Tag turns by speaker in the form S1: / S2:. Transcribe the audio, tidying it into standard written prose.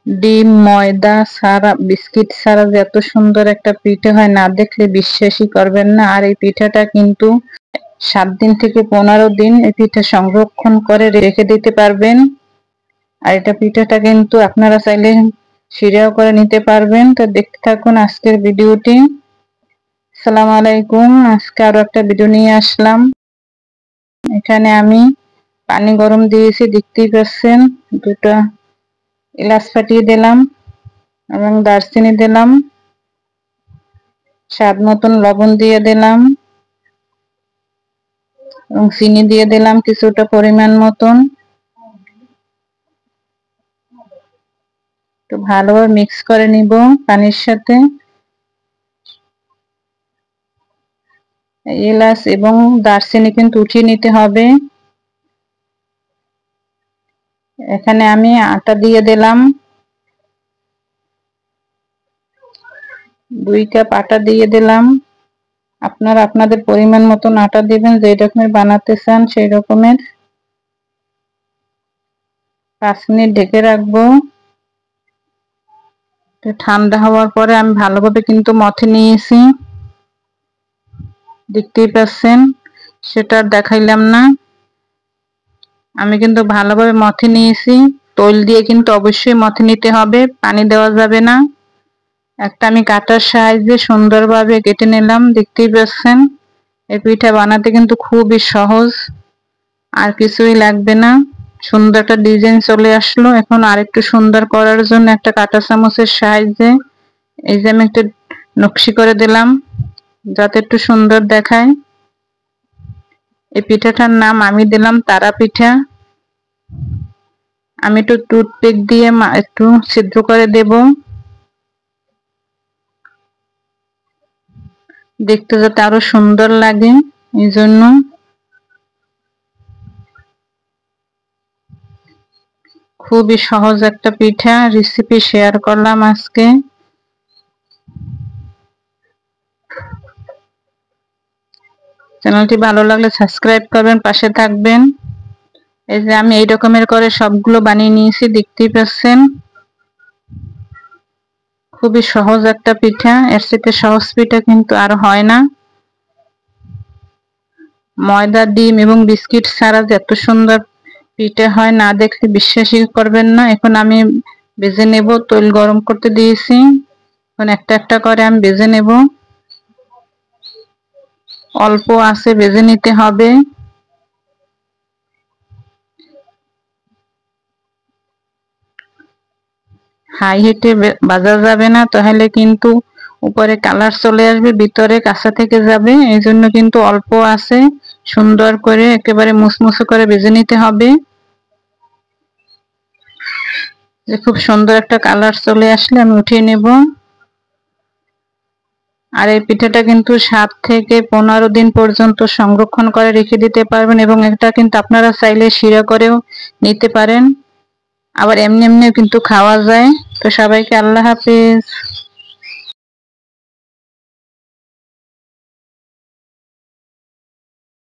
S1: ডিম ময়দা ছাড়া বিস্কিট ছাড়া যে এত সুন্দর একটা পিঠা হয়, না দেখলে বিশ্বাসই করবেন না। আর এই পিঠাটা কিন্তু 7 দিন থেকে 15 দিন এই পিঠা সংরক্ষণ করে রেখে দিতে পারবেন। আর এটা পিঠাটা কিন্তু আপনারা চাইলে শিরাও করে নিতে পারবেন। তো দেখতে থাকুন আজকের ভিডিওটি। আসসালামু আলাইকুম। আজকে আরো একটা ভিডিও নিয়ে আসলাম। এখানে আমি পানি গরম দিয়েছি, দেখতেই পাচ্ছেন। দুটো এলাচ ফাটিয়ে দিলাম এবং দারচিনি দিলাম, স্বাদ মতন লবণ দিয়ে দিলাম এবং চিনি দিয়ে দিলাম কিছুটা পরিমাণ মতন। তো ভালোভাবে মিক্স করে নিব পানির সাথে। এলাচ এবং দারচিনি কিন্তু উঠিয়ে নিতে হবে। এখানে আমি আটা দিয়ে দিলাম, 2 কাপ আটা দিয়ে দিলাম। আপনারা আপনাদের পরিমাণ মতন আটা দিবেন, যে রকমের বানাতে চান সেই রকমের। 5 মিনিট ঢেকে রাখবো। তো ঠান্ডা হওয়ার পরে আমি ভালোভাবে কিন্তু মথে নিয়েছি, দেখতেই পাচ্ছেন। সেটা দেখাইলাম না, আমি কিন্তু ভালোভাবে মথে নিয়েছি। তৈল দিয়ে কিন্তু অবশ্যই মথে নিতে হবে, পানি দেওয়া যাবে না। একটা আমি কাটার সাহায্যে সুন্দরভাবে কেটে নিলাম, দেখতেই পাচ্ছেন। এই পিঠা বানাতে কিন্তু খুবই সহজ, আর কিছুই লাগবে না। সুন্দর একটা ডিজাইন চলে আসলো। এখন আরেকটু সুন্দর করার জন্য একটা কাঁটা চামচের সাহায্যে এই যে আমি একটা নকশি করে দিলাম, যাতে একটু সুন্দর দেখায়। এই পিঠাটার নাম আমি দিলাম তারা পিঠা। আমি একটু টুথপিক দিয়ে একটু ছিদ্র করে দেব, দেখতে যাতে আরো সুন্দর লাগে এই জন্য। খুবই সহজ একটা পিঠা রেসিপি শেয়ার করলাম আজকে। চ্যানেলটি ভালো লাগলে সাবস্ক্রাইব করবেন, পাশে থাকবেন। এই যে আমি এই রকমের করে সবগুলো বানিয়ে নিয়েছি, দেখতেই পাচ্ছেন। খুবই সহজ একটা পিঠা, এর থেকে সহজ পিঠা কিন্তু আর হয় না। ময়দা ডিম এবং বিস্কিট ছাড়া যে এত সুন্দর পিঠা হয়, না দেখলে বিশ্বাসই করবেন না। এখন আমি ভেজে নেব, তেল গরম করতে দিয়েছি। এখন একটা একটা করে আমি ভেজে নেব, অল্প আছে ভেজে নিতে হবে। হাই হিটে ভাজা যাবে না, তাহলে কিন্তু উপরে কালার চলে আসবে, ভিতরে কাঁচা থেকে যাবে। এই জন্য কিন্তু অল্প আছে সুন্দর করে একেবারে মুসমুসে করে ভেজে নিতে হবে। যে খুব সুন্দর একটা কালার চলে আসলে আমি উঠিয়ে নেব। আর এই পিঠাটা কিন্তু 7 থেকে 15 দিন পর্যন্ত সংরক্ষণ করে রেখে দিতে পারবেন, এবং এটা কিন্তু আপনারা চাইলে শিরা করেও নিতে পারেন, আবার এমনি এমনিও কিন্তু খাওয়া যায়। তো সবাইকে আল্লাহ হাফেজ।